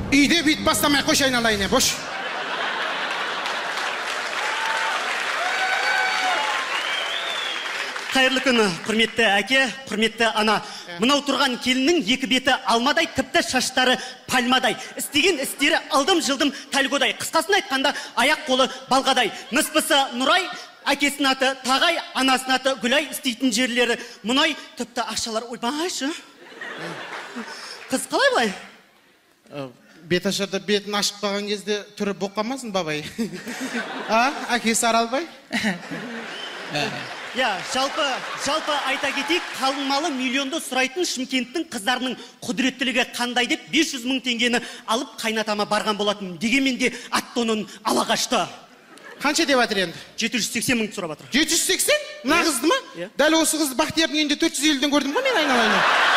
Үйде бит бастамай қойшы, айналайын, бош. Қайырлы күні, құрметті әке, құрметті ана. Мынау тұрған келіннің екі беті алмадай, тіпті шаштары пальмадай. Істеген істері алдым-жылдым тальгодай. Қысқасын айтқанда, аяқ қолы балғадай. Ныспысы Нұрай, әкесінің аты Тағай, анасының аты Гүлай, істейтін жерлері мұнай, тіпті ақшалар ойбайшы. Қыз қалай былай? Бет ашарда бетін ашып қалған кезде түрі боққамасын, бабай. Әкесі Аралбай? Жалпы айта кетейік, қалың малы миллионды сұрайтын Шымкенттің қыздарының құдіреттілігі қандай деп 500 мың теңгені алып қайнатама барған болатын. Дегенмен де ат-тонын ала қашты. Қанша деп атыр енді? 780 мың сұрап атыр. 780? Мына қызды ма? Дәл осы қызды Бақтиярдың үйінде 450-ден көрдім ғой мен, айналайын.